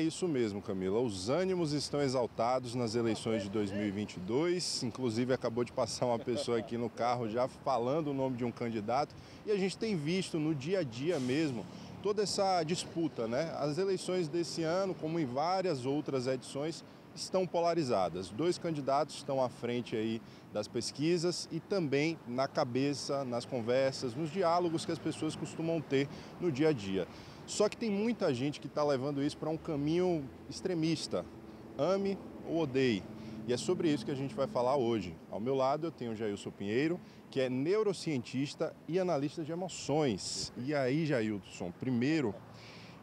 É isso mesmo, Camila. Os ânimos estão exaltados nas eleições de 2022. Inclusive, acabou de passar uma pessoa aqui no carro já falando o nome de um candidato. E a gente tem visto no dia a dia mesmo toda essa disputa, né? As eleições desse ano, como em várias outras edições, estão polarizadas. Dois candidatos estão à frente aí das pesquisas e também na cabeça, nas conversas, nos diálogos que as pessoas costumam ter no dia a dia. Só que tem muita gente que está levando isso para um caminho extremista, ame ou odeie. E é sobre isso que a gente vai falar hoje. Ao meu lado eu tenho o Jailson Pinheiro, que é neurocientista e analista de emoções. E aí, Jailson, primeiro,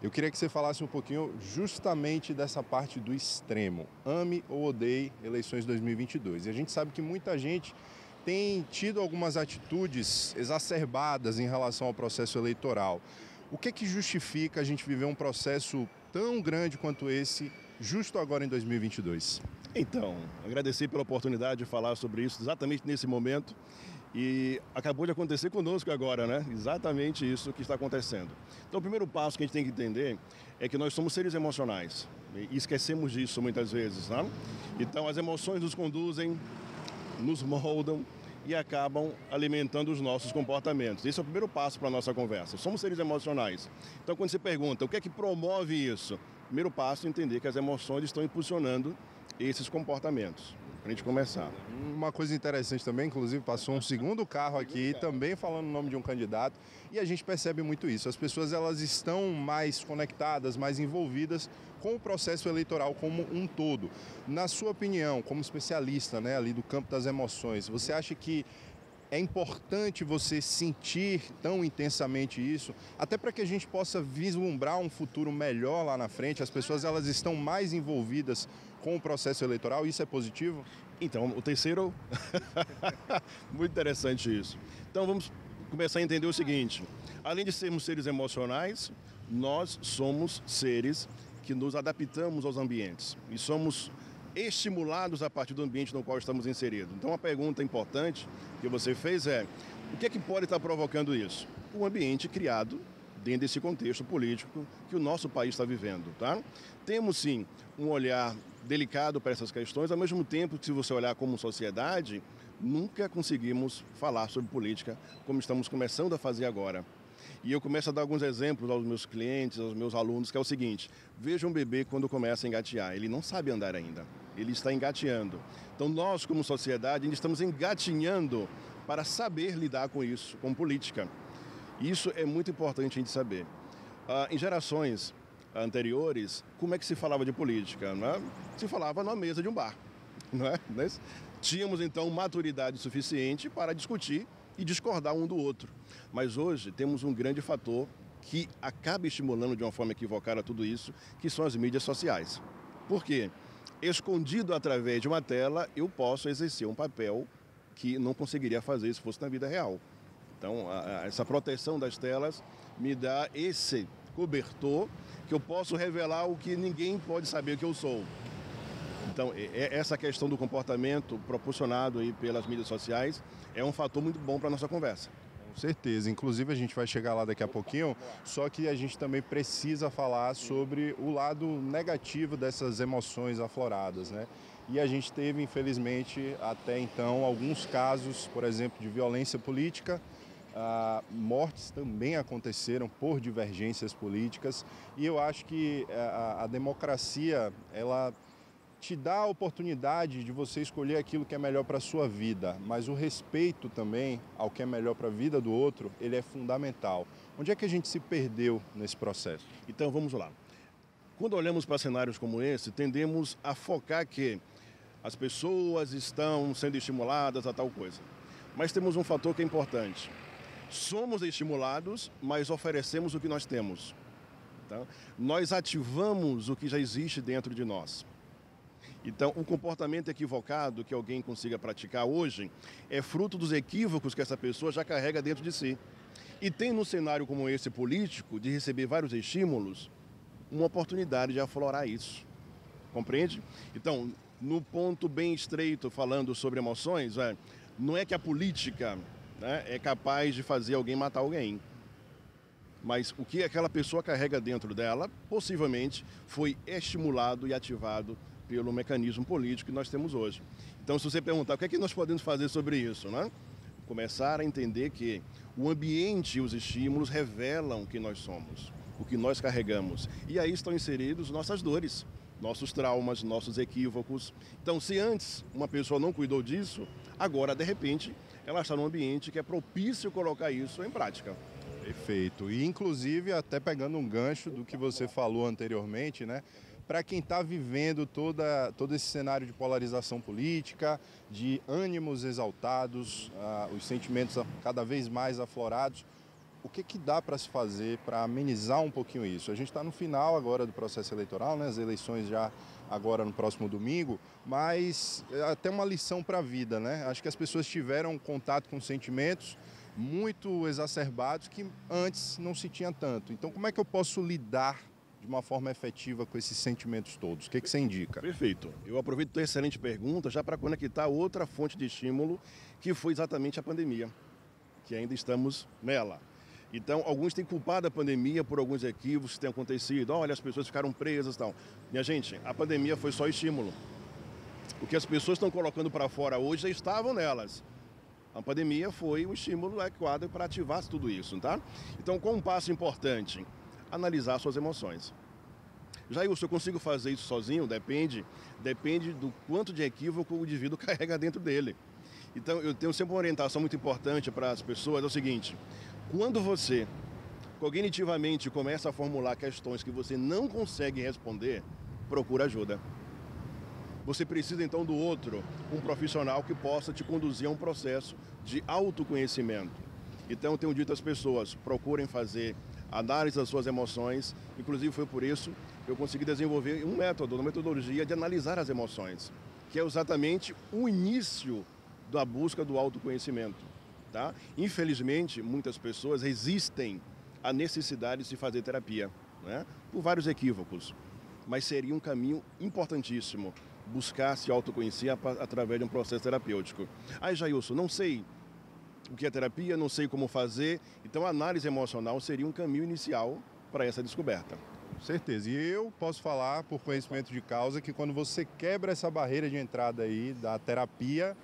eu queria que você falasse um pouquinho justamente dessa parte do extremo. Ame ou odeie eleições 2022. E a gente sabe que muita gente tem tido algumas atitudes exacerbadas em relação ao processo eleitoral. O que é que justifica a gente viver um processo tão grande quanto esse justo agora em 2022? Então, agradecer pela oportunidade de falar sobre isso exatamente nesse momento. E acabou de acontecer conosco agora, né? Exatamente isso que está acontecendo. Então, o primeiro passo que a gente tem que entender é que nós somos seres emocionais. E esquecemos disso muitas vezes, né? Então, as emoções nos conduzem, nos moldam e acabam alimentando os nossos comportamentos. Esse é o primeiro passo para a nossa conversa. Somos seres emocionais. Então, quando você pergunta o que é que promove isso, o primeiro passo é entender que as emoções estão impulsionando esses comportamentos. Para a gente começar. Uma coisa interessante também, inclusive passou um segundo carro aqui, também falando o nome de um candidato, e a gente percebe muito isso. As pessoas elas estão mais conectadas, mais envolvidas com o processo eleitoral como um todo. Na sua opinião, como especialista, né, ali do campo das emoções, você acha que é importante você sentir tão intensamente isso, até para que a gente possa vislumbrar um futuro melhor lá na frente? As pessoas elas estão mais envolvidas com o processo eleitoral, isso é positivo? Então, o terceiro, muito interessante isso. Então, vamos começar a entender o seguinte: além de sermos seres emocionais, nós somos seres que nos adaptamos aos ambientes e somos estimulados a partir do ambiente no qual estamos inseridos. Então, uma pergunta importante que você fez é: o que é que pode estar provocando isso? O ambiente criado dentro desse contexto político que o nosso país está vivendo, tá? Temos, sim, um olhar delicado para essas questões, ao mesmo tempo que, se você olhar como sociedade, nunca conseguimos falar sobre política como estamos começando a fazer agora. E eu começo a dar alguns exemplos aos meus clientes, aos meus alunos, que é o seguinte: veja um bebê quando começa a engatear, ele não sabe andar ainda, ele está engateando. Então nós, como sociedade, ainda estamos engatinhando para saber lidar com isso, com política. Isso é muito importante a gente saber. Em gerações anteriores, como é que se falava de política? Não é? Se falava na mesa de um bar. Não é? Tínhamos, então, maturidade suficiente para discutir e discordar um do outro. Mas hoje temos um grande fator que acaba estimulando de uma forma equivocada tudo isso, que são as mídias sociais. Por quê? Escondido através de uma tela, eu posso exercer um papel que não conseguiria fazer se fosse na vida real. Então, essa proteção das telas me dá esse cobertor que eu posso revelar o que ninguém pode saber que eu sou. Então, essa questão do comportamento proporcionado aí pelas mídias sociais é um fator muito bom para a nossa conversa. Com certeza, inclusive a gente vai chegar lá daqui a pouquinho, só que a gente também precisa falar sobre o lado negativo dessas emoções afloradas, né? E a gente teve, infelizmente, até então, alguns casos, por exemplo, de violência política. Mortes também aconteceram por divergências políticas, e eu acho que a democracia, ela te dá a oportunidade de você escolher aquilo que é melhor para a sua vida, mas o respeito também ao que é melhor para a vida do outro, ele é fundamental. Onde é que a gente se perdeu nesse processo? Então vamos lá. Quando olhamos para cenários como esse, tendemos a focar que as pessoas estão sendo estimuladas a tal coisa. Mas temos um fator que é importante. Somos estimulados, mas oferecemos o que nós temos. Tá? Nós ativamos o que já existe dentro de nós. Então, o comportamento equivocado que alguém consiga praticar hoje é fruto dos equívocos que essa pessoa já carrega dentro de si. E tem, num cenário como esse político, de receber vários estímulos, uma oportunidade de aflorar isso. Compreende? Então, no ponto bem estreito, falando sobre emoções, não é que a política, né, é capaz de fazer alguém matar alguém. mas o que aquela pessoa carrega dentro dela, possivelmente foi estimulado e ativado pelo mecanismo político que nós temos hoje. Então, se você perguntar o que é que nós podemos fazer sobre isso, né? Começar a entender que o ambiente e os estímulos revelam o que nós somos, o que nós carregamos. E aí estão inseridos nossas dores, nossos traumas, nossos equívocos. Então, se antes uma pessoa não cuidou disso, agora, de repente, ela está num ambiente que é propício colocar isso em prática. Perfeito. E, inclusive, até pegando um gancho do que você falou anteriormente, né? Para quem está vivendo todo esse cenário de polarização política, de ânimos exaltados, os sentimentos cada vez mais aflorados, o que dá para se fazer para amenizar um pouquinho isso? A gente está no final agora do processo eleitoral, né? As eleições já agora no próximo domingo, mas é até uma lição para a vida, né? Acho que as pessoas tiveram contato com sentimentos muito exacerbados que antes não se tinha tanto. Então, como é que eu posso lidar de uma forma efetiva com esses sentimentos todos? O que você indica? Perfeito. Eu aproveito a excelente pergunta já para conectar outra fonte de estímulo, que foi exatamente a pandemia, que ainda estamos nela. Então, alguns têm culpado a pandemia por alguns equívocos que têm acontecido. Olha, as pessoas ficaram presas e tal. Minha gente, a pandemia foi só estímulo. O que as pessoas estão colocando para fora hoje já estavam nelas. A pandemia foi o estímulo adequado para ativar tudo isso, tá? Então, qual um passo importante? Analisar suas emoções. Jailson, eu consigo fazer isso sozinho? Depende do quanto de equívoco o indivíduo carrega dentro dele. Então, eu tenho sempre uma orientação muito importante para as pessoas, é o seguinte: quando você cognitivamente começa a formular questões que você não consegue responder, procura ajuda. Você precisa então do outro, um profissional que possa te conduzir a um processo de autoconhecimento. Então, eu tenho dito às pessoas, procurem fazer análise das suas emoções. Inclusive, foi por isso que eu consegui desenvolver um método, uma metodologia de analisar as emoções, que é exatamente o início da busca do autoconhecimento. Tá? Infelizmente, muitas pessoas resistem à necessidade de se fazer terapia, né? Por vários equívocos. Mas seria um caminho importantíssimo buscar se autoconhecer através de um processo terapêutico. Aí, Jailson, não sei o que é terapia, não sei como fazer. Então, a análise emocional seria um caminho inicial para essa descoberta. Certeza. E eu posso falar, por conhecimento de causa, que quando você quebra essa barreira de entrada aí da terapia,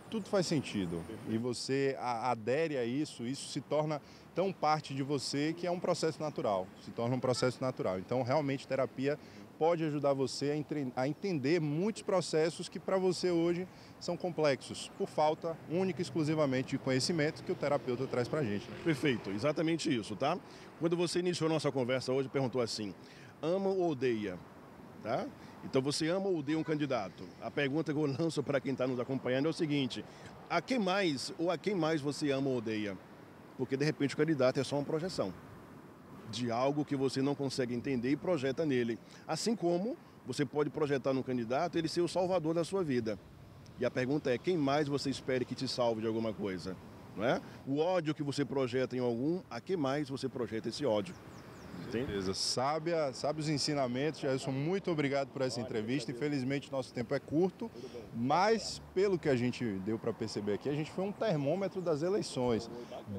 tudo faz sentido. E você adere a isso se torna tão parte de você que é um processo natural. Se torna um processo natural. Então, realmente, terapia pode ajudar você a entender muitos processos que para você hoje são complexos, por falta única e exclusivamente de conhecimento que o terapeuta traz para a gente. Perfeito, exatamente isso, tá? Quando você iniciou a nossa conversa hoje, perguntou assim: ama ou odeia? Tá? Então, você ama ou odeia um candidato? A pergunta que eu lanço para quem está nos acompanhando é o seguinte: a quem mais você ama ou odeia? Porque, de repente, o candidato é só uma projeção de algo que você não consegue entender e projeta nele. Assim como você pode projetar no candidato ele ser o salvador da sua vida. E a pergunta é: quem mais você espera que te salve de alguma coisa? Não é? O ódio que você projeta em algum, a quem mais você projeta esse ódio? Beleza. Sabe os ensinamentos, Jailson, muito obrigado por essa entrevista. Infelizmente, nosso tempo é curto, mas pelo que a gente deu para perceber aqui, a gente foi um termômetro das eleições.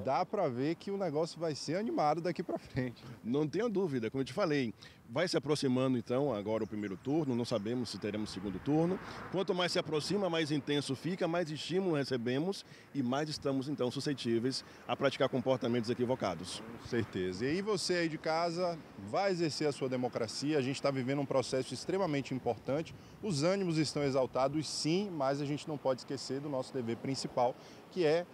Dá para ver que o negócio vai ser animado daqui para frente. Não tenha dúvida, como eu te falei, vai se aproximando então agora o primeiro turno, não sabemos se teremos segundo turno. Quanto mais se aproxima, mais intenso fica, mais estímulo recebemos e mais estamos então suscetíveis a praticar comportamentos equivocados. Com certeza. E aí você aí de casa vai exercer a sua democracia. A gente está vivendo um processo extremamente importante. Os ânimos estão exaltados, sim, mas a gente não pode esquecer do nosso dever principal, que é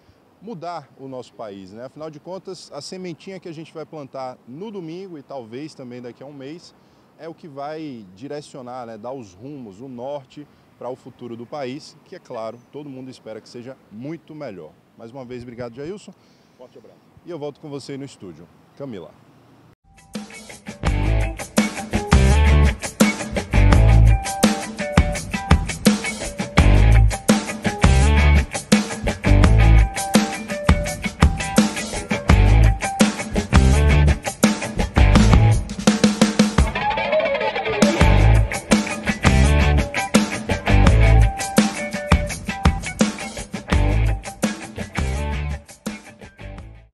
mudar o nosso país, né? Afinal de contas, a sementinha que a gente vai plantar no domingo e talvez também daqui a um mês é o que vai direcionar, né, dar os rumos, o norte para o futuro do país, que é claro, todo mundo espera que seja muito melhor. Mais uma vez, obrigado, Jailson. Forte abraço. E eu volto com você aí no estúdio. Camila.